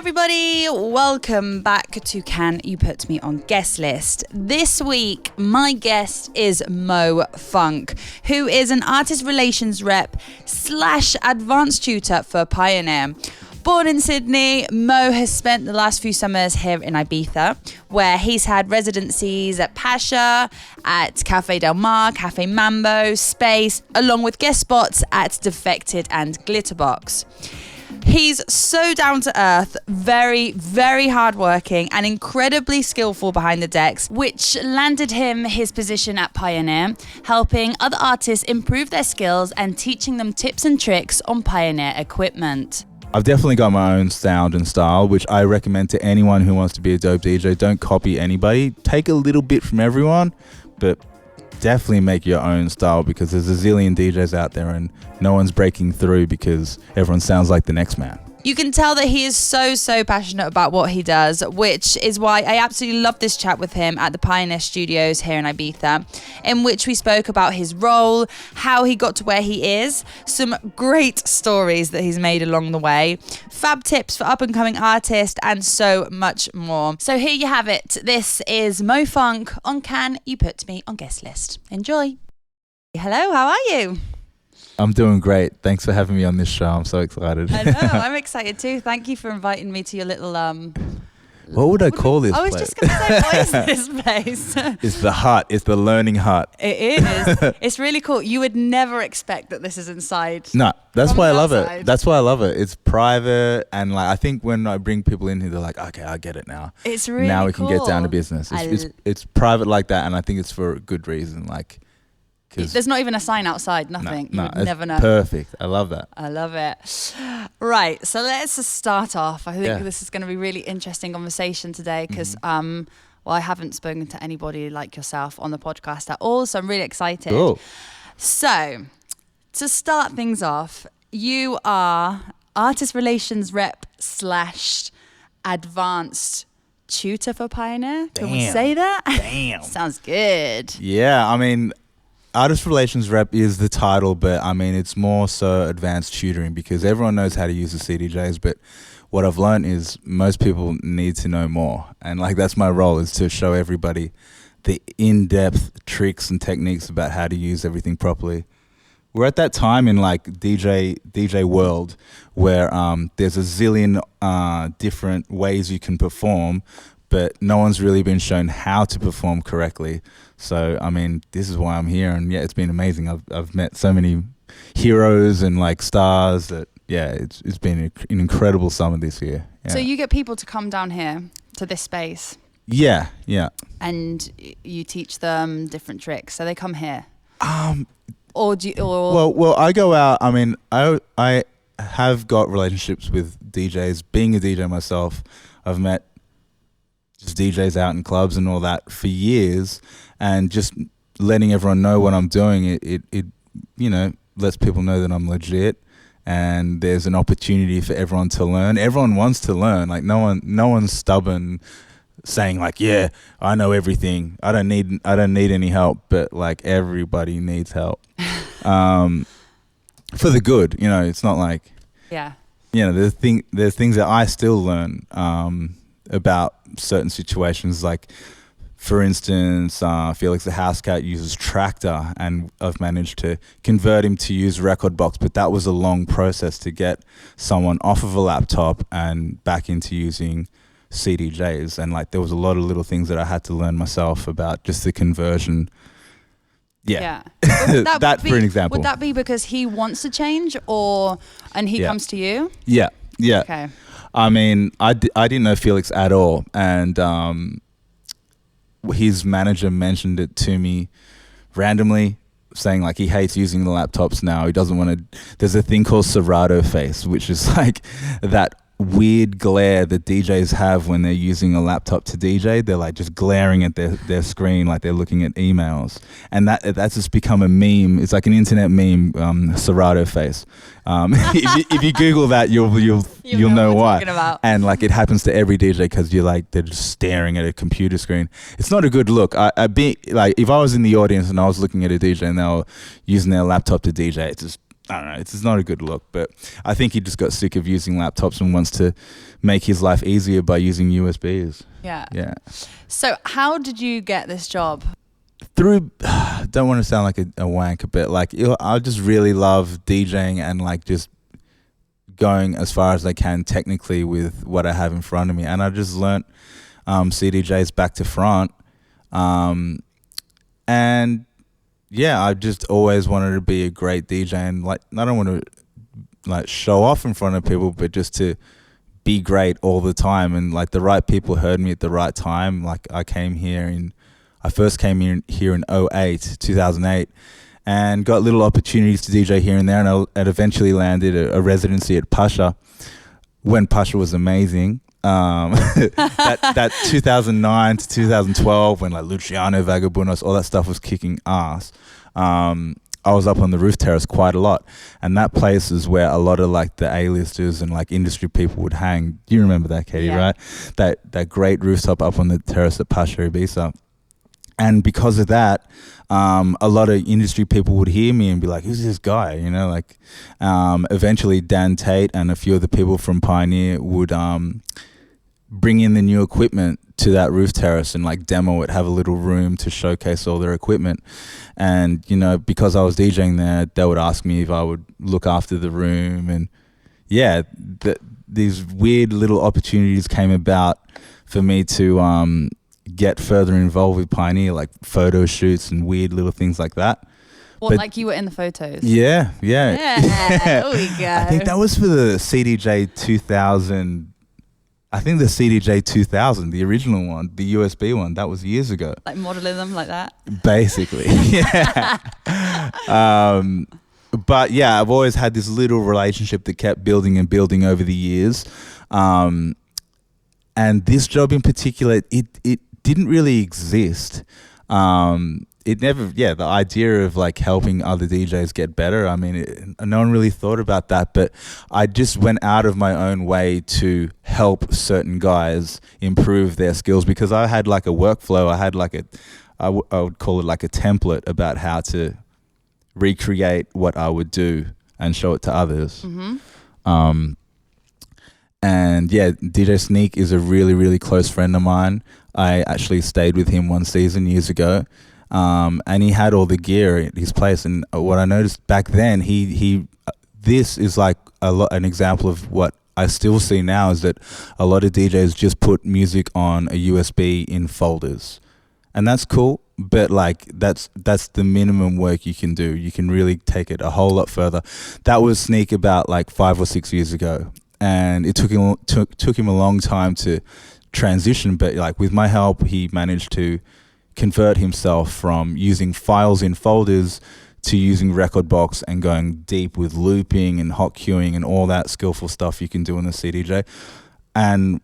everybody, welcome back to Can You Put Me on Guest List. This week, my guest is Mo Funk, who is an artist relations rep / advanced tutor for Pioneer. Born in Sydney, Mo has spent the last few summers here in Ibiza, where he's had residencies at Pacha, at Cafe Del Mar, Cafe Mambo, Space, along with guest spots at Defected and Glitterbox. He's so down to earth, very, very hardworking and incredibly skillful behind the decks, which landed him his position at Pioneer, helping other artists improve their skills and teaching them tips and tricks on Pioneer equipment. I've definitely got my own sound and style, which I recommend to anyone who wants to be a dope DJ. Don't copy anybody. Take a little bit from everyone, but definitely make your own style, because there's a zillion DJs out there and no one's breaking through because everyone sounds like the next man. You can tell that he is so passionate about what he does, which is why I absolutely love this chat with him at the Pioneer Studios here in Ibiza, in which we spoke about his role, how he got to where he is, some great stories that he's made along the way, fab tips for up-and-coming artists, and so much more. So here you have it. This is Mo Funk on Can You Put Me on Guest List. Enjoy. Hello, how are you? I'm doing great. Thanks for having me on this show. I'm so excited. I know, I'm excited too. Thank you for inviting me to your little What would I call this place? I was just going to say, what is this place? It's the hut. It's the learning hut. It is. It's really cool. You would never expect that this is inside. No, that's why I love it. That's why I love it. It's private, and like I think when I bring people in here, they're like, okay, I get it now. It's really now we cool. can get down to business. It's private like that, and I think it's for a good reason. Like, there's not even a sign outside, nothing. No, you would never know. Perfect. I love that. I love it. Right, so let's just start off. I think this is going to be a really interesting conversation today because, well, I haven't spoken to anybody like yourself on the podcast at all, so I'm really excited. Cool. So, to start things off, you are artist relations rep / advanced tutor for Pioneer. Can we say that? Damn. Sounds good. Yeah, I mean, artist relations rep is the title, but I mean, it's more so advanced tutoring because everyone knows how to use the CDJs, but what I've learned is most people need to know more. And like, that's my role, is to show everybody the in-depth tricks and techniques about how to use everything properly. We're at that time in like DJ world where there's a zillion different ways you can perform, but no one's really been shown how to perform correctly. So, I mean, this is why I'm here. And yeah, it's been amazing. I've met so many heroes and like stars that, yeah, it's been an incredible summer this year. Yeah. So you get people to come down here to this space. Yeah. And you teach them different tricks. So they come here. Or do you, Well, I go out. I mean, I have got relationships with DJs. Being a DJ myself, I've met just DJs out in clubs and all that for years, and just letting everyone know what I'm doing, it you know, lets people know that I'm legit, and there's an opportunity for everyone to learn. Everyone wants to learn. Like no one's stubborn saying like, yeah, I know everything. I don't need any help, but like everybody needs help. For the good, you know, it's not like, yeah, you know, there's things that I still learn about certain situations. Like, for instance, Felix the house cat uses Tractor, and I've managed to convert him to use Record Box, but that was a long process to get someone off of a laptop and back into using CDJs. And like, there was a lot of little things that I had to learn myself about just the conversion. Yeah. That for an example. Would that be because he wants to change, and he comes to you? Yeah. Okay. I mean, I didn't know Felix at all, and his manager mentioned it to me randomly, saying like he hates using the laptops now. He doesn't want to. There's a thing called Serato face, which is like that weird glare that DJs have when they're using a laptop to DJ. They're like just glaring at their screen like they're looking at emails, and that's just become a meme. It's like an internet meme, Serato face. If you Google that, you'll know why. And like, it happens to every DJ because they're just staring at a computer screen. It's not a good look. I'd be like, if I was in the audience and I was looking at a DJ and they were using their laptop to DJ, I don't know, it's not a good look, but I think he just got sick of using laptops and wants to make his life easier by using USBs. Yeah. Yeah. So how did you get this job? Through, don't want to sound like a wank, but like I just really love DJing and like just going as far as I can technically with what I have in front of me. And I just learnt CDJs back to front. And yeah, I just always wanted to be a great DJ, and like I don't want to like show off in front of people, but just to be great all the time. And like the right people heard me at the right time. Like I first came here in 2008, and got little opportunities to DJ here and there, and I eventually landed a residency at Pacha when Pacha was amazing. That 2009 to 2012, when like Luciano, Vagabundos, all that stuff was kicking ass. I was up on the roof terrace quite a lot, and that place is where a lot of like the A-listers and like industry people would hang. Do you remember that, Katie? Yeah. Right? That great rooftop up on the terrace at Pacha Ibiza. And because of that, a lot of industry people would hear me and be like, who's this guy? You know, like eventually Dan Tate and a few of the people from Pioneer would bring in the new equipment to that roof terrace and like demo it, have a little room to showcase all their equipment. And, you know, because I was DJing there, they would ask me if I would look after the room. And yeah, these weird little opportunities came about for me to get further involved with Pioneer, like photo shoots and weird little things like that. What, like you were in the photos? Yeah. There we go. I think that was for the CDJ 2000. I think the CDJ 2000, the original one, the USB one, that was years ago. Like modeling them like that? Basically, yeah. But yeah, I've always had this little relationship that kept building and building over the years. And this job in particular, it didn't really exist. It never, the idea of like helping other DJs get better, I mean, no one really thought about that, but I just went out of my own way to help certain guys improve their skills, because I had like a workflow, I had like I would call it like a template about how to recreate what I would do and show it to others. Mm-hmm. And yeah, DJ Sneak is a really, really close friend of mine. I actually stayed with him one season years ago. And he had all the gear at his place. And what I noticed back then, this is like an example of what I still see now, is that a lot of DJs just put music on a USB in folders. And that's cool, but like that's the minimum work you can do. You can really take it a whole lot further. That was Sneak about like 5 or 6 years ago. And it took him a long time to transition, but like with my help, he managed to convert himself from using files in folders to using Rekordbox and going deep with looping and hot queuing and all that skillful stuff you can do in the CDJ. And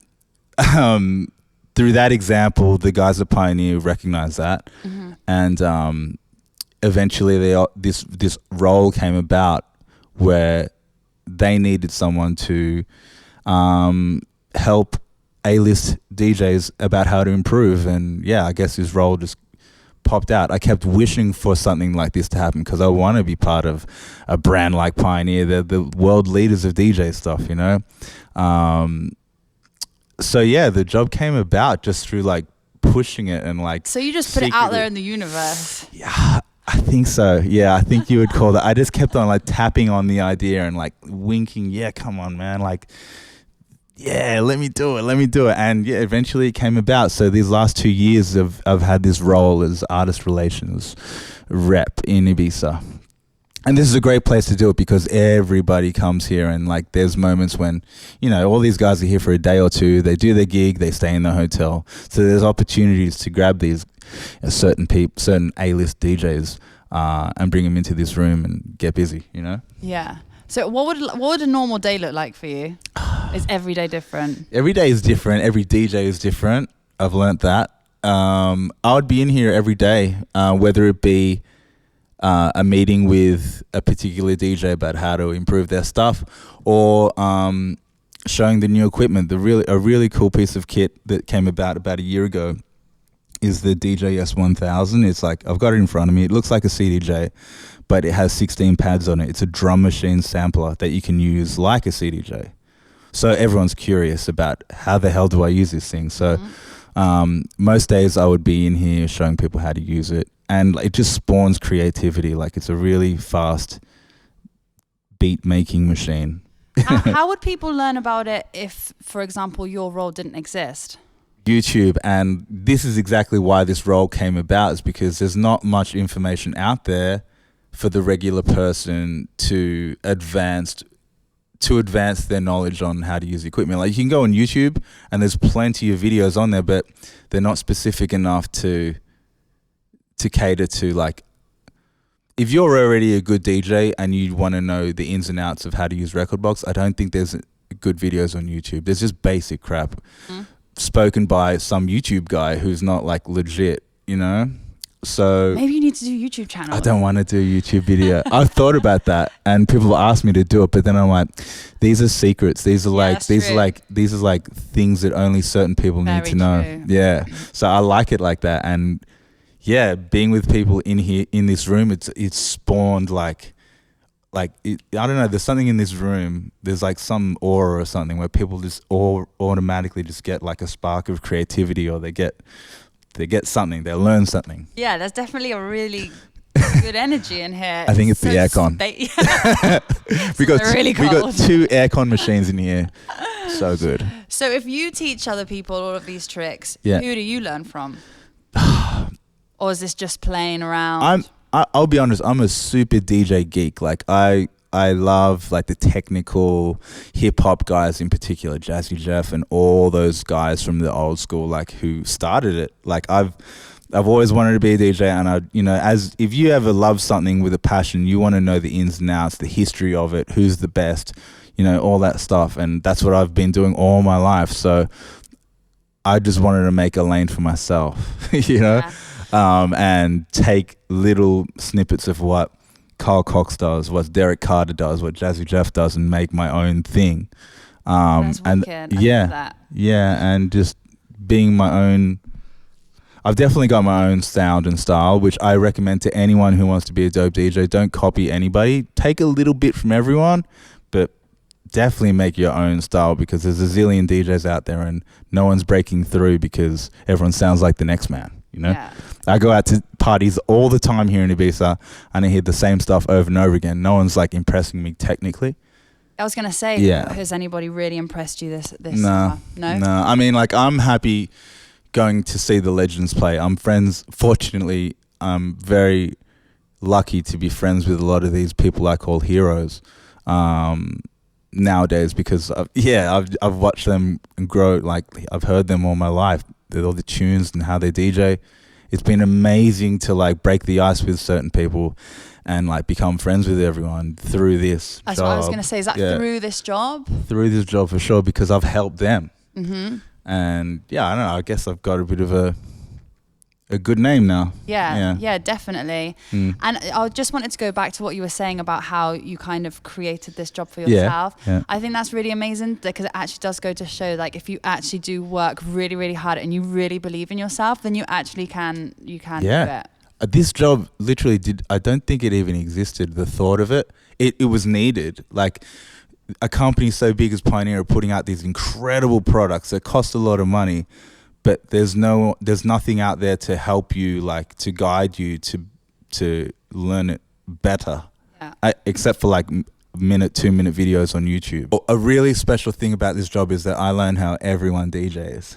through that example, the guys at Pioneer recognized that. Mm-hmm. And eventually this role came about where they needed someone to help A-list DJs about how to improve. And yeah, I guess his role just popped out. I kept wishing for something like this to happen because I want to be part of a brand like Pioneer. They're the world leaders of DJ stuff, you know? So yeah, the job came about just through like pushing it and like... So you just put it out there in the universe? Yeah, I think so. Yeah, I think you would call that. I just kept on like tapping on the idea and like winking, yeah, come on, man. Like, yeah, let me do it. And yeah, eventually it came about. So these last 2 years I've had this role as artist relations rep in Ibiza. And this is a great place to do it because everybody comes here, and like there's moments when, you know, all these guys are here for a day or two, they do their gig, they stay in the hotel. So there's opportunities to grab these certain A-list DJs and bring them into this room and get busy, you know? Yeah. So what would a normal day look like for you? Is every day different? Every day is different. Every DJ is different. I've learnt that. I would be in here every day, whether it be a meeting with a particular DJ about how to improve their stuff, or showing the new equipment. A really cool piece of kit that came about a year ago is the DJS 1000. It's like, I've got it in front of me. It looks like a CDJ, but it has 16 pads on it. It's a drum machine sampler that you can use like a CDJ. So everyone's curious about how the hell do I use this thing? So most days I would be in here showing people how to use it, and it just spawns creativity. Like, it's a really fast beat making machine. How would people learn about it if, for example, your role didn't exist? YouTube, and this is exactly why this role came about, is because there's not much information out there for the regular person to advance their knowledge on how to use equipment. Like, you can go on YouTube and there's plenty of videos on there, but they're not specific enough to cater to, like, if you're already a good DJ and you want to know the ins and outs of how to use Rekordbox, I don't think there's good videos on YouTube. There's just basic crap spoken by some YouTube guy who's not, like, legit, you know? So maybe you need to do a YouTube channel. I don't want to do a YouTube video. I've thought about that, and people ask me to do it, but then I'm like, these are secrets. These are like things that only certain people need to know. True. Yeah. So I like it like that, and yeah, being with people in here in this room, it's spawned like I don't know. There's something in this room. There's like some aura or something where people just all automatically just get like a spark of creativity, or they get something, they learn something. Yeah, there's definitely a really good energy in here. I think it's the aircon. we got two aircon machines in here. So good. So if you teach other people all of these tricks, Yeah. who do you learn from? Or is this just playing around? I'll be honest, I'm a super DJ geek. Like, I love like the technical hip hop guys in particular, Jazzy Jeff and all those guys from the old school, like, who started it. Like, I've always wanted to be a DJ, and as if you ever love something with a passion, you want to know the ins and outs, the history of it, who's the best, all that stuff. And that's what I've been doing all my life. So I just wanted to make a lane for myself, Yeah. And take little snippets of what Carl Cox does, what Derek Carter does, what Jazzy Jeff does, and make my own thing. That's and wicked. I love that. Yeah, and just being my own. I've definitely got my own sound and style, which I recommend to anyone who wants to be a dope DJ. Don't copy anybody. Take a little bit from everyone, but definitely make your own style, because there's a zillion DJs out there and no one's breaking through because everyone sounds like the next man. Yeah. I go out to parties all the time here in Ibiza and I hear the same stuff over and over again. No one's like impressing me technically. I was going to say, has anybody really impressed you this summer? No? I mean, like, I'm happy going to see the legends play. I'm friends, fortunately, I'm very lucky to be friends with a lot of these people I call heroes nowadays, because I've watched them grow. Like, I've heard them all my life, all the tunes and how they DJ. It's been amazing to like break the ice with certain people and like become friends with everyone through this That's job. what I was going to say. Is that through this job? Through this job, for sure, because I've helped them. Mm-hmm. And yeah, I don't know, I guess I've got a bit of a good name now. Yeah, definitely. And I just wanted to go back to what you were saying about how you kind of created this job for yourself. Yeah. I think that's really amazing, because it actually does go to show, like, if you actually do work really, really hard and you really believe in yourself, then you actually can do it. This job literally I don't think it even existed, the thought of it. It was needed. Like, a company so big as Pioneer are putting out these incredible products that cost a lot of money, but there's nothing out there to help you, like, to guide you to learn it better. Yeah. Except for like 2-minute videos on YouTube. A really special thing about this job is that I learn how everyone DJs.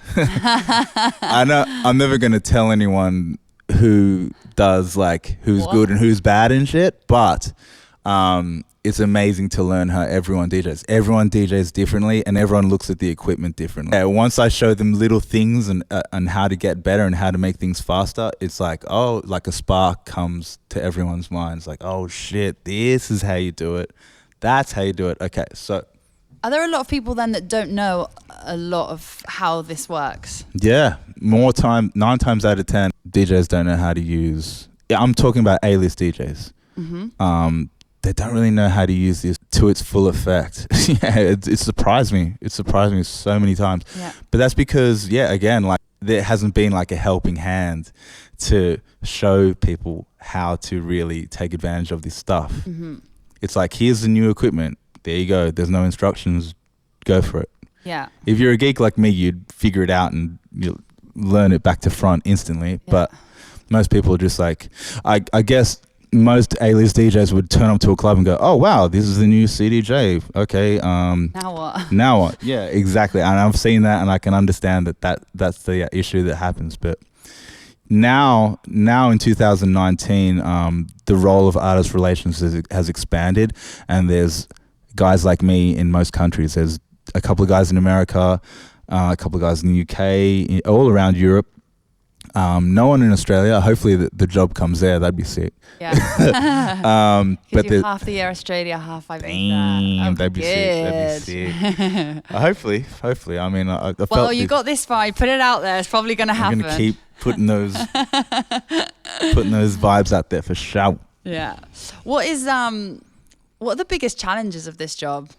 I know I'm never going to tell anyone who does, like, who's good and who's bad and shit, but it's amazing to learn how everyone DJs. Everyone DJs differently, and everyone looks at the equipment differently. Yeah, once I show them little things and how to get better and how to make things faster, it's like, like a spark comes to everyone's minds. Like, oh shit, this is how you do it. That's how you do it. Okay, so. Are there a lot of people then that don't know a lot of how this works? Yeah, 9 times out of 10, DJs don't know how to use. Yeah, I'm talking about A-list DJs. Mm-hmm. They don't really know how to use this to its full effect. Yeah, it surprised me. It surprised me so many times. Yeah. But that's because, again, like, there hasn't been like a helping hand to show people how to really take advantage of this stuff. It's like, here's the new equipment. There you go. There's no instructions. Go for it. Yeah. If you're a geek like me, you'd figure it out and you'll learn it back to front instantly. Yeah. But most people are just like, I guess most A-list DJs would turn up to a club and go, oh, wow, this is the new CDJ. Okay. Now what? Now what? Yeah, exactly. And I've seen that, and I can understand that's the issue that happens. But now in 2019, the role of artist relations has expanded, and there's guys like me in most countries. There's a couple of guys in America, a couple of guys in the UK, all around Europe. No one in Australia. Hopefully the job comes there. That'd be sick. Yeah. But half the year Australia, half Ibiza. Damn, that'd be sick. Hopefully. I mean, I felt. Well, you got this far. Put it out there. It's probably going to happen. I'm going to keep putting those vibes out there for sure. Yeah. What are the biggest challenges of this job?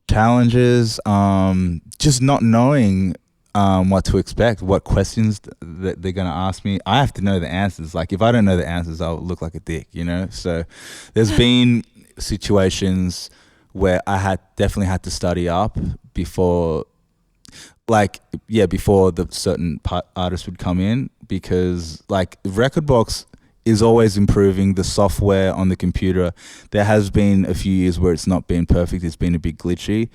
Challenges, just not knowing what to expect, what questions that they're going to ask me. I have to know the answers. Like, if I don't know the answers, I'll look like a dick, you know? So there's been situations where I definitely had to study up before the certain artists would come in, because like Recordbox is always improving the software on the computer. There has been a few years where it's not been perfect. It's been a bit glitchy,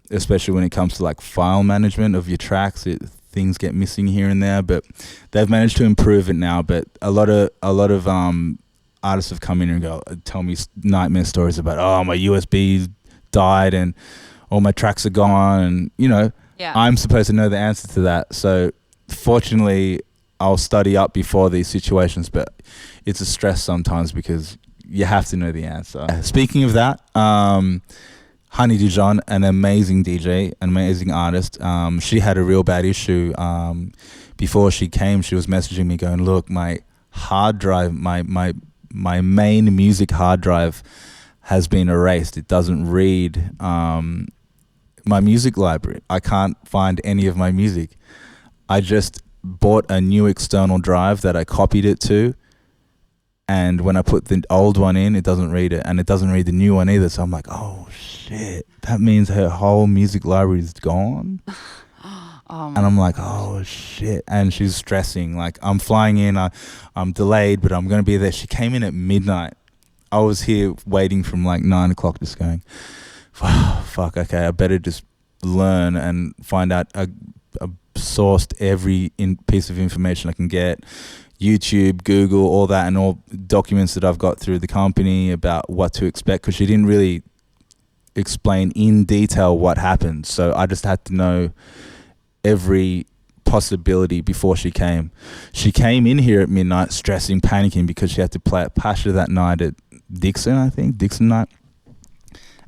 especially when it comes to like file management of your tracks. Things get missing here and there, but they've managed to improve it now. But a lot of artists have come in and tell me nightmare stories about, oh, my USB died and all my tracks are gone, and I'm supposed to know the answer to that. So fortunately, I'll study up before these situations, but it's a stress sometimes because you have to know the answer. Speaking of that, Honey Dijon, an amazing DJ, an amazing artist, she had a real bad issue. Before she came, she was messaging me going, look, my hard drive, my main music hard drive has been erased. It doesn't read my music library. I can't find any of my music. I just bought a new external drive that I copied it to, and when I put the old one in, it doesn't read it, and it doesn't read the new one either. So I'm like, oh shit, that means her whole music library is gone. And I'm like, oh shit. And she's stressing, like, I'm flying in, I'm delayed, but I'm going to be there. She came in at midnight. I was here waiting from like 9 o'clock, just going, fuck, okay, I better just learn and find out. I sourced every piece of information I can get, YouTube, Google, all that, and all documents that I've got through the company about what to expect, because she didn't really explain in detail what happened. So I just had to know every possibility before she came. She came in here at midnight stressing, panicking, because she had to play at Pacha that night at Dixon night.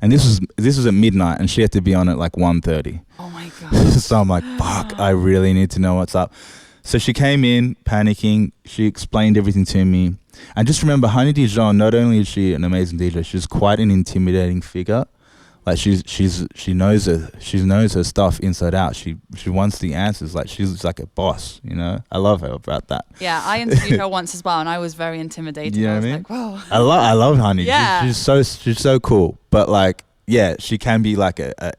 And this was at midnight, and she had to be on at like 1:30. Oh my God. So I'm like, fuck, I really need to know what's up. So she came in panicking. She explained everything to me. And just remember, Honey Dijon, not only is she an amazing DJ, she's quite an intimidating figure. Like she knows her stuff inside out. She wants the answers. Like, she's like a boss, you know. I love her about that. Yeah, I interviewed her once as well, and I was very intimidated. You know I was what I mean? like, whoa. I love Honey. Yeah. She's so cool. But like, yeah, she can be like a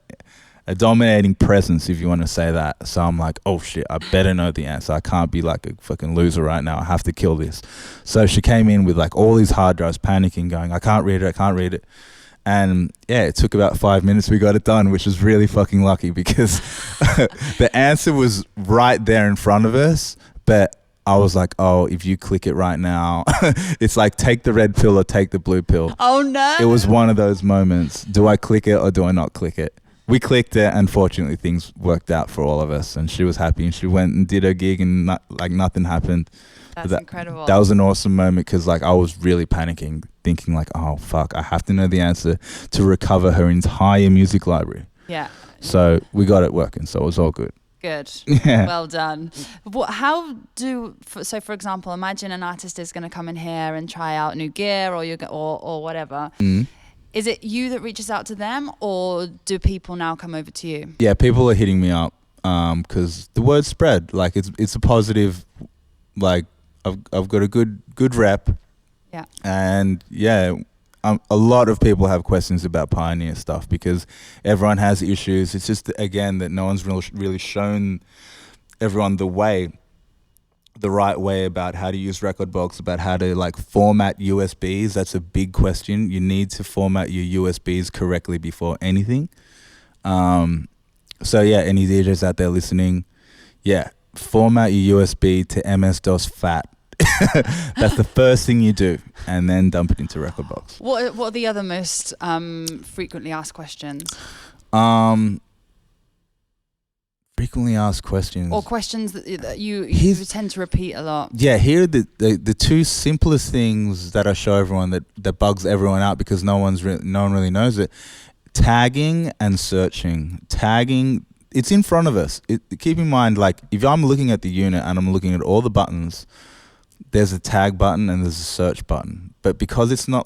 dominating presence, if you want to say that. So I'm like, oh shit, I better know the answer. I can't be like a fucking loser right now. I have to kill this. So she came in with like all these hard drives, panicking, going, I can't read it. And yeah, it took about 5 minutes. We got it done, which was really fucking lucky, because the answer was right there in front of us. But I was like, oh, if you click it right now, it's like, take the red pill or take the blue pill. Oh no. It was one of those moments. Do I click it or do I not click it? We clicked it, and fortunately things worked out for all of us, and she was happy, and she went and did her gig, and nothing happened. That's incredible. That was an awesome moment, because like I was really panicking, thinking like, oh fuck, I have to know the answer to recover her entire music library. Yeah. So we got it working, so it was all good. Good. Yeah. Well done. For example, imagine an artist is going to come in here and try out new gear or whatever. Mm. Is it you that reaches out to them, or do people now come over to you? Yeah, people are hitting me up. because the word spread. Like it's a positive. Like I've got a good rep. Yeah. And yeah, a lot of people have questions about Pioneer stuff because everyone has issues. It's just again that no one's really shown everyone the right way about how to use Rekordbox, about how to like format USBs. That's a big question. You need to format your USBs correctly before anything. So yeah, any DJs out there listening, yeah, format your USB to MS-DOS FAT. That's the first thing you do, and then dump it into Rekordbox. What are the other most frequently asked questions? Frequently asked questions. Or questions that you tend to repeat a lot. Yeah, here are the two simplest things that I show everyone that bugs everyone out because no one really knows it. Tagging and searching. Tagging, it's in front of us. Keep in mind, like if I'm looking at the unit and I'm looking at all the buttons, there's a tag button and there's a search button. But because it's not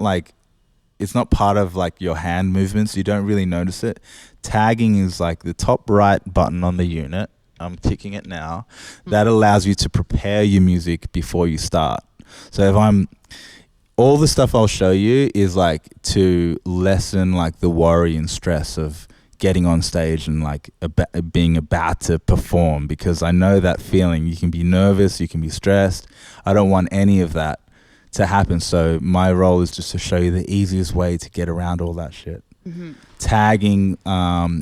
part of like your hand movements, you don't really notice it. Tagging is like the top right button on the unit. I'm ticking it now. That allows you to prepare your music before you start. So all the stuff I'll show you is like to lessen like the worry and stress of getting on stage and like being about to perform, because I know that feeling. You can be nervous, you can be stressed. I don't want any of that to happen. So my role is just to show you the easiest way to get around all that shit. Mm-hmm. Tagging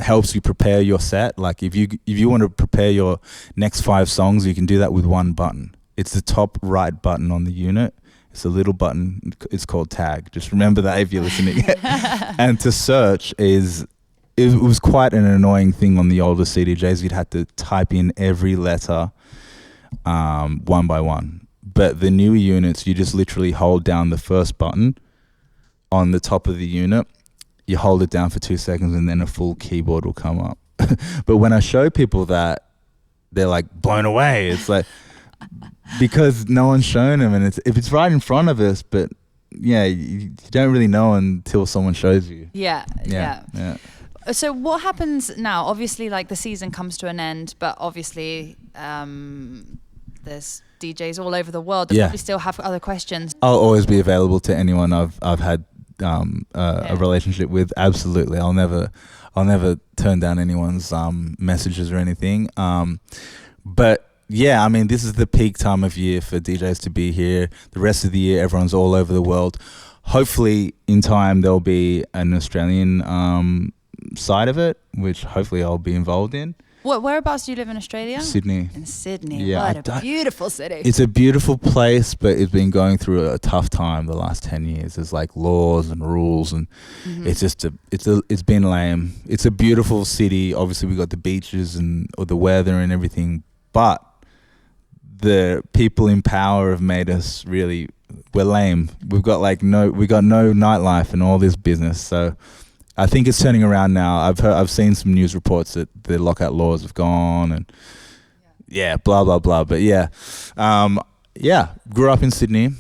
helps you prepare your set. Like if you want to prepare your next 5 songs, you can do that with one button. It's the top right button on the unit. It's a little button. It's called tag. Just remember that if you're listening. And to search it was quite an annoying thing on the older CDJs. You'd have to type in every letter one by one. But the newer units, you just literally hold down the first button on the top of the unit. You hold it down for 2 seconds and then a full keyboard will come up. But when I show people that, they're like blown away. It's like, because no one's shown them, and if it's right in front of us, but yeah, you don't really know until someone shows you. Yeah. So what happens now? Obviously, like the season comes to an end, but obviously there's DJs all over the world that probably still have other questions. I'll always be available to anyone I've had a relationship with. Absolutely, I'll never turn down anyone's messages or anything. But yeah, I mean, this is the peak time of year for DJs to be here. The rest of the year, everyone's all over the world. Hopefully, in time, there'll be an Australian side of it, which hopefully I'll be involved in. Whereabouts do you live in Australia? Sydney. In Sydney. Yeah, what a beautiful city. It's a beautiful place, but it's been going through a tough time the last 10 years. There's like laws and rules, and it's just it's been lame. It's a beautiful city. Obviously, we got the beaches and the weather and everything, but the people in power have made us we're lame. We've got no nightlife and all this business. So I think it's turning around now. I've seen some news reports that the lockout laws have gone and blah blah blah. But grew up in Sydney,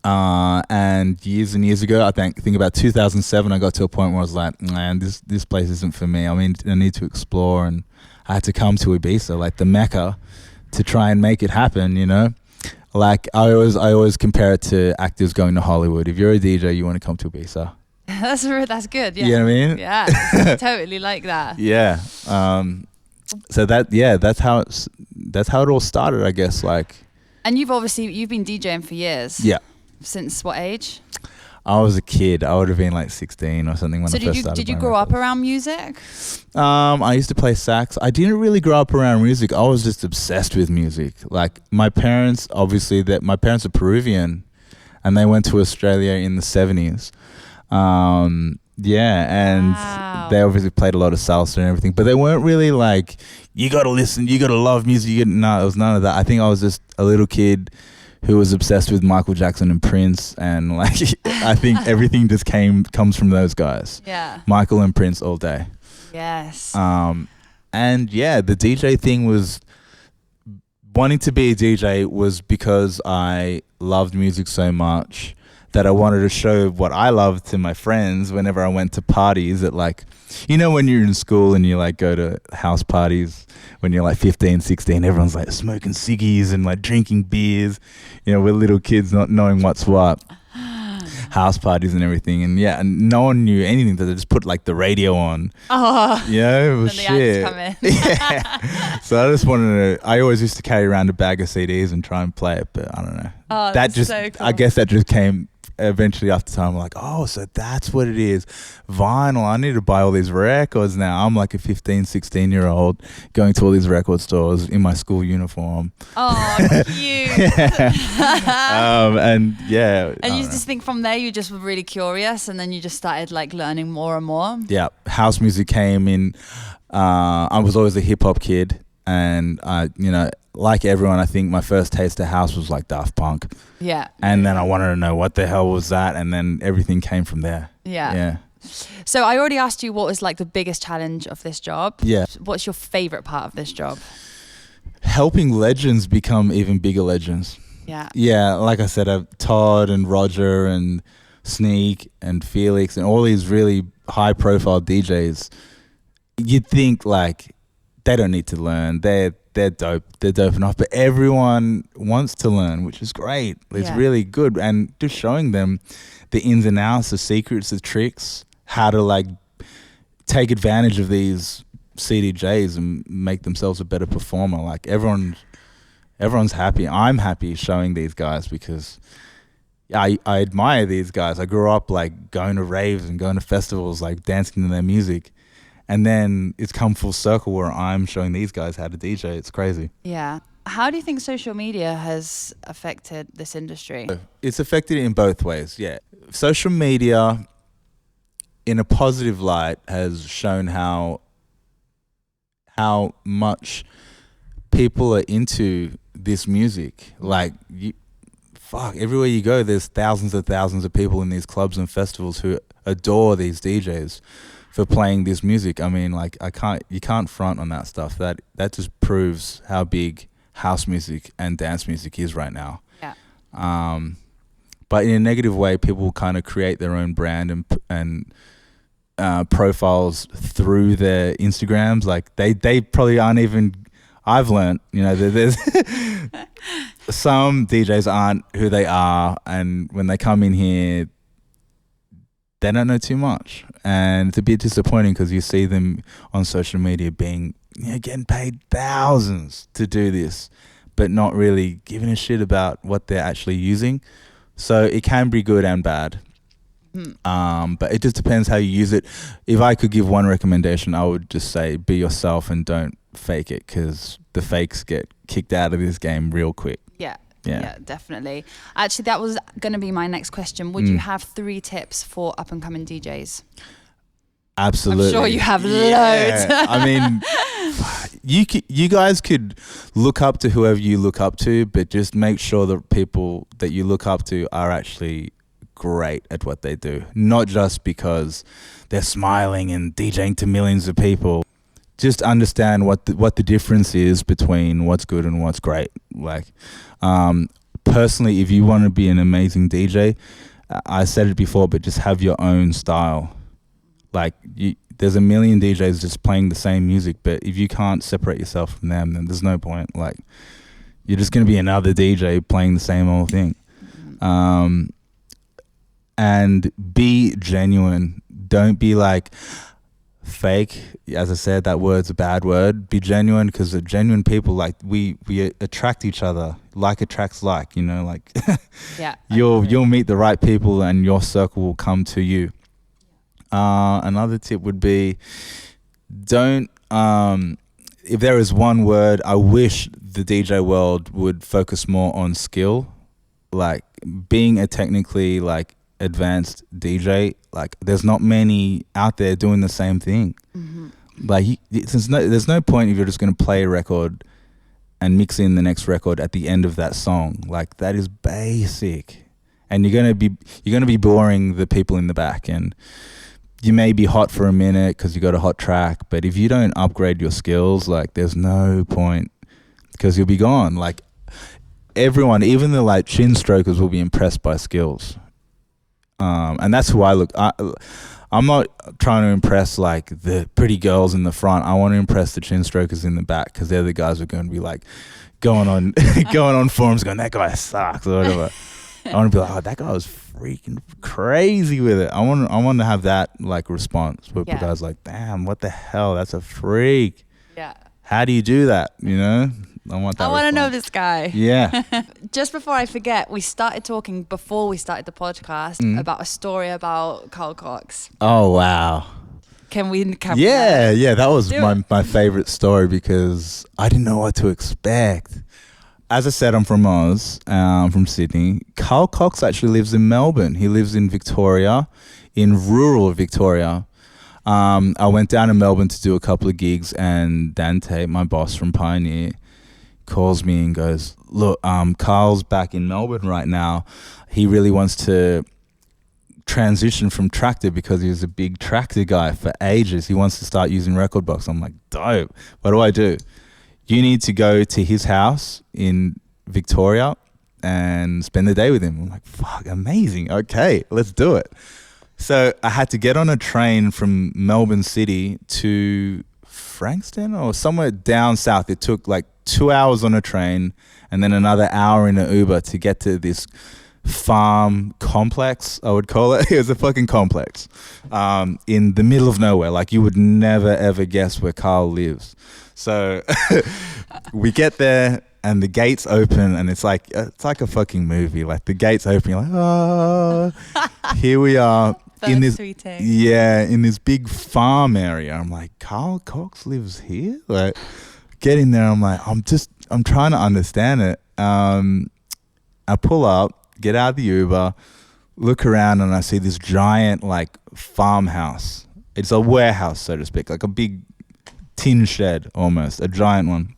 and years ago, I think about 2007, I got to a point where I was like, man, this place isn't for me. I mean, I need to explore, and I had to come to Ibiza, like the Mecca, to try and make it happen. You know, like I always compare it to actors going to Hollywood. If you're a DJ, you want to come to Ibiza. That's good. Yeah. You know what I mean? Yeah, totally like that. Yeah. So that's how it all started, I guess. Like. And you've been DJing for years. Yeah. Since what age? I was a kid. I would have been like 16 or something when I first started. Did you grow up around music? I used to play sax. I didn't really grow up around music. I was just obsessed with music. Like my parents, my parents are Peruvian, and they went to Australia in the 70s. And they obviously played a lot of salsa and everything, but they weren't really like, you gotta listen, you gotta love music. No, it was none of that. I think I was just a little kid who was obsessed with Michael Jackson and Prince, and like I think everything just comes from those guys. Yeah. Michael and Prince all day. Yes. And yeah, the DJ thing was, wanting to be a DJ was because I loved music so much that I wanted to show what I loved to my friends whenever I went to parties at like, you know, when you're in school and you like go to house parties when you're like 15, 16, everyone's like smoking ciggies and like drinking beers, you know, we're little kids not knowing what's what. House parties and everything, and no one knew anything. They just put like the radio on. Oh, yeah, it was then shit. the acts come in. Yeah. So I just wanted to. I always used to carry around a bag of CDs and try and play it, but I don't know. Oh, that that's just. so cool. I guess that just came eventually after time. I'm like, oh, so that's what it is. Vinyl. I need to buy all these records now. I'm like a 15, 16-year-old going to all these record stores in my school uniform. Oh, cute. And yeah. And you just think from there you just were really curious, and then you just started like learning more and more. Yeah, house music came in. I was always a hip hop kid, and you know, like everyone, I think my first taste of house was like Daft Punk. Yeah. And then I wanted to know what the hell was that, and then everything came from there. Yeah. Yeah. So I already asked you what was like the biggest challenge of this job. Yeah. What's your favorite part of this job? Helping legends become even bigger legends. Yeah. Yeah, like I said, Todd and Roger and Sneak and Felix and all these really high-profile DJs. You'd think like they don't need to learn. They're dope. They're dope enough. But everyone wants to learn, which is great. It's really good. And just showing them the ins and outs, the secrets, the tricks, how to like take advantage of these CDJs and make themselves a better performer. Like everyone's happy. I'm happy showing these guys because I admire these guys. I grew up like going to raves and going to festivals, like dancing to their music. And then it's come full circle where I'm showing these guys how to DJ. It's crazy. Yeah. How do you think social media has affected this industry? It's affected in both ways, yeah. Social media, in a positive light, has shown how much people are into this music. Like, everywhere you go, there's thousands of people in these clubs and festivals who adore these DJs for playing this music. I mean, like, you can't front on that stuff. That just proves how big house music and dance music is right now. Yeah. But in a negative way, people kind of create their own brand and profiles through their Instagrams. Like they probably aren't even. I've learned, you know, there's some DJs aren't who they are, and when they come in here, they don't know too much, and it's a bit disappointing because you see them on social media being, you know, getting paid thousands to do this, but not really giving a shit about what they're actually using. So it can be good and bad. But it just depends how you use it. If I could give one recommendation, I would just say be yourself and don't fake it, because the fakes get kicked out of this game real quick. Yeah, definitely. Actually, that was going to be my next question. Would you have 3 tips for up-and-coming DJs? Absolutely. I'm sure you have loads. I mean, you guys could look up to whoever you look up to, but just make sure the people that you look up to are actually great at what they do. Not just because they're smiling and DJing to millions of people. Just understand what the difference is between what's good and what's great. Like, personally, if you want to be an amazing DJ, I said it before, but just have your own style. Like, there's a million DJs just playing the same music, but if you can't separate yourself from them, then there's no point. Like, you're just going to be another DJ playing the same old thing. And be genuine. Don't be like fake. As I said, that word's a bad word. Be genuine, because the genuine people, like, we attract each other. Like attracts like, you know, like Yeah. you'll meet the right people and your circle will come to you. Another tip would be, don't if there is one word, I wish the DJ world would focus more on skill. Like, being a technically like advanced DJ, like, there's not many out there doing the same thing. Like, there's no point if you're just going to play a record and mix in the next record at the end of that song. Like, that is basic, and you're gonna be boring the people in the back, and you may be hot for a minute because you got a hot track, but if you don't upgrade your skills, like, there's no point, because you'll be gone. Like, everyone, even the like chin strokers, will be impressed by skills. And that's who I look. I'm not trying to impress like the pretty girls in the front. I want to impress the chin strokers in the back because they're the guys who are going to be like going on going on forums going, that guy sucks or whatever. I want to be like, oh, that guy was freaking crazy with it. I want to have that like response where guys like, damn, what the hell? That's a freak. Yeah. How do you do that? You know? I want to know this guy. Yeah. Just before I forget, we started talking before we started the podcast about a story about Carl Cox. Oh, wow. Can we cover that? Yeah. That was my favorite story because I didn't know what to expect. As I said, I'm from Oz, from Sydney. Carl Cox actually lives in Melbourne. He lives in Victoria, in rural Victoria. I went down to Melbourne to do a couple of gigs, and Dante, my boss from Pioneer, calls me and goes, look, Carl's back in Melbourne right now. He really wants to transition from tractor because he was a big tractor guy for ages. He wants to start using Rekordbox. I'm like, dope. What do? You need to go to his house in Victoria and spend the day with him. I'm like, fuck, amazing. Okay, let's do it. So I had to get on a train from Melbourne City to Frankston or somewhere down south. It took like 2 hours on a train and then another hour in an Uber to get to this farm complex, I would call it. It was a fucking complex in the middle of nowhere. Like you would never, ever guess where Carl lives. So we get there and the gates open and it's like a fucking movie. Like the gates open, you're like, oh, here we are. In this big farm area. I'm like, Carl Cox lives here? Like getting there, I'm like, I'm trying to understand it. I pull up, get out of the Uber, look around and I see this giant like farmhouse. It's a warehouse, so to speak, like a big tin shed almost, a giant one.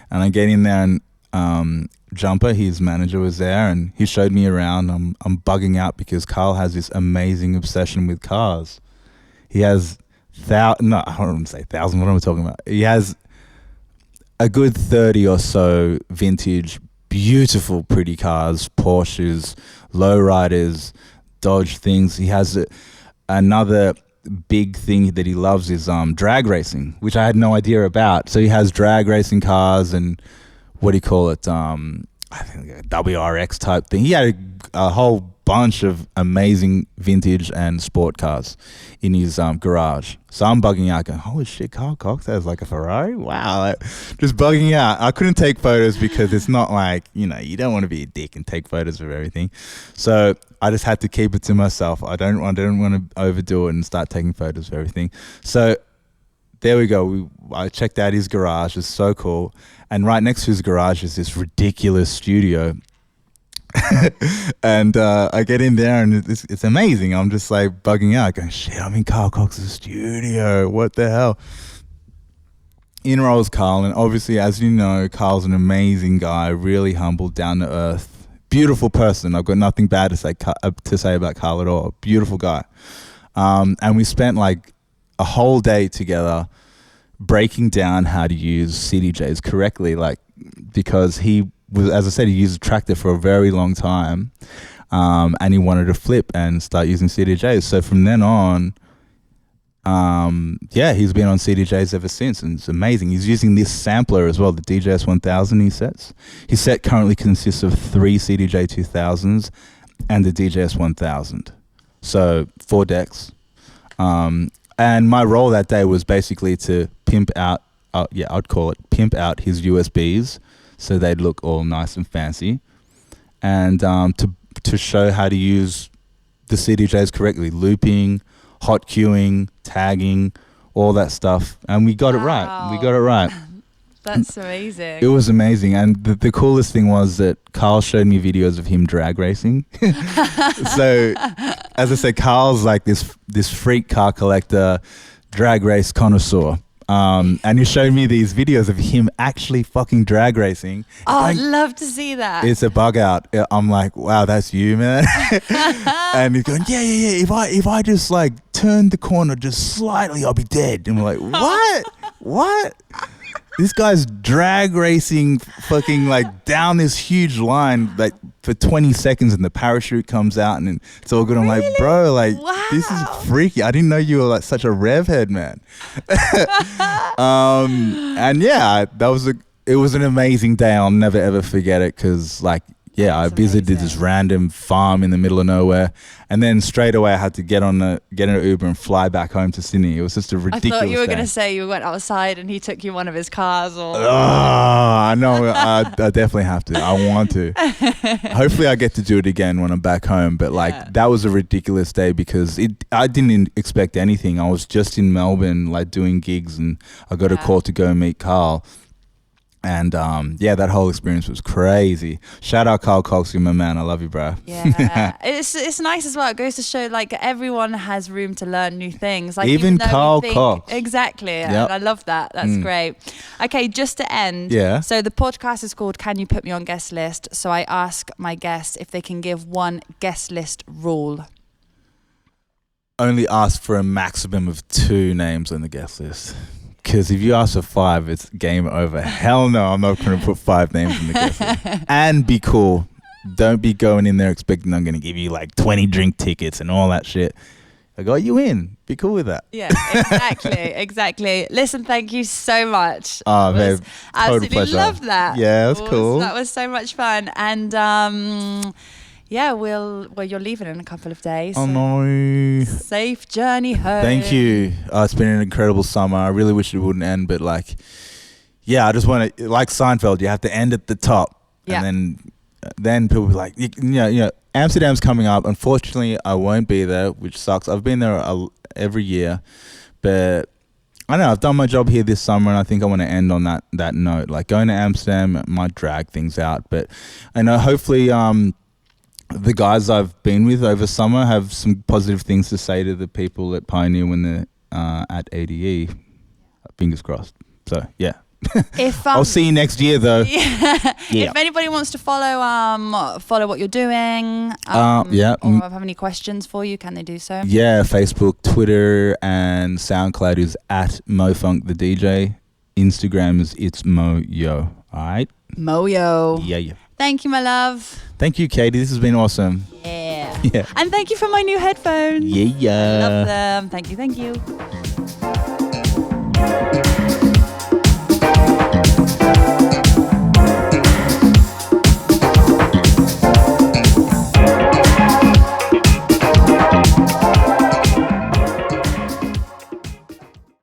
And I get in there and Jumper, his manager, was there and he showed me around. I'm bugging out because Carl has this amazing obsession with cars. He has I don't want to say 1,000, what am I talking about? He has a good 30 or so vintage, beautiful, pretty cars, Porsches, lowriders, Dodge things. He has another big thing that he loves is drag racing, which I had no idea about. So he has drag racing cars and what do you call it? I think a WRX type thing. He had a whole bunch of amazing vintage and sport cars in his garage. So I'm bugging out going, holy shit, Carl Cox has like a Ferrari? Wow. Like, just bugging out. I couldn't take photos because it's not like, you don't want to be a dick and take photos of everything. So I just had to keep it to myself. I don't want to overdo it and start taking photos of everything. So there we go. I checked out his garage. It's so cool. And right next to his garage is this ridiculous studio. And I get in there and it's amazing. I'm just like bugging out, going, shit, I'm in Carl Cox's studio. What the hell? In rolls Carl. And obviously, as you know, Carl's an amazing guy, really humble, down to earth, beautiful person. I've got nothing bad to say about Carl at all. Beautiful guy. And we spent like a whole day together breaking down how to use CDJs correctly, like because he was, as I said, he used a tractor for a very long time, and he wanted to flip and start using CDJs. So from then on, he's been on CDJs ever since, and it's amazing. He's using this sampler as well, the DJS 1000 he sets. His set currently consists of 3 CDJ 2000s and the DJS 1000. So 4 decks. And my role that day was basically to pimp out, I'd call it pimp out his USBs so they'd look all nice and fancy, and to show how to use the CDJs correctly, looping, hot queuing, tagging, all that stuff. And we got it right. That's amazing. It was amazing. And the coolest thing was that Carl showed me videos of him drag racing. So, as I said, Carl's like this freak car collector, drag race connoisseur. And he showed me these videos of him actually fucking drag racing. Oh, I'd love to see that. It's a bug out. I'm like, wow, that's you, man. And he's going, yeah. If I just like turn the corner just slightly, I'll be dead. And we're like, what? This guy's drag racing fucking like down this huge line, like for 20 seconds and the parachute comes out and it's all good. I'm like, bro, like this is freaky. I didn't know you were like such a rev head, man. And yeah, it was an amazing day. I'll never ever forget it because like, yeah, I visited this random farm in the middle of nowhere, and then straight away I had to get in an Uber and fly back home to Sydney. It was just a ridiculous I thought you were day. going to say you went outside and he took you one of his cars. Or I know. I definitely have to. I want to. Hopefully I get to do it again when I'm back home. But like that was a ridiculous day because I didn't expect anything. I was just in Melbourne like doing gigs, and I got a call to go meet Carl. And that whole experience was crazy. Shout out Carl Cox, you're my man. I love you, bro. Yeah, it's nice as well. It goes to show like everyone has room to learn new things. Like even Carl Cox. Exactly. Yep. I love that. That's great. Okay, just to end. Yeah. So the podcast is called Can You Put Me on Guest List? So I ask my guests if they can give one guest list rule. Only ask for a maximum of 2 names on the guest list. Because if you ask for 5, it's game over. Hell no, I'm not going to put 5 names in the guest list. And be cool. Don't be going in there expecting I'm going to give you like 20 drink tickets and all that shit. I got you in. Be cool with that. Yeah, exactly. Listen, thank you so much. Oh, man. Absolutely pleasure. Loved that. Yeah, that's cool. That was so much fun. And yeah, you're leaving in a couple of days. Oh, no. Safe journey home. Thank you. It's been an incredible summer. I really wish it wouldn't end, but like, yeah, I just want to, like Seinfeld, you have to end at the top. Yeah. And then people be like, you know, Amsterdam's coming up. Unfortunately, I won't be there, which sucks. I've been there every year, but I don't know, I've done my job here this summer, and I think I want to end on that note. Like going to Amsterdam might drag things out, but I know hopefully, the guys I've been with over summer have some positive things to say to the people at Pioneer when they're at ADE. Fingers crossed. So, yeah. I'll see you next year, though. Yeah. If anybody wants to follow what you're doing, or have any questions for you, can they do so? Yeah, Facebook, Twitter, and SoundCloud is at MoFunk the DJ. Instagram is it's Moyo. All right? Moyo. Yeah. Thank you, my love. Thank you, Katie. This has been awesome. Yeah. And thank you for my new headphones. Yeah. I love them. Thank you.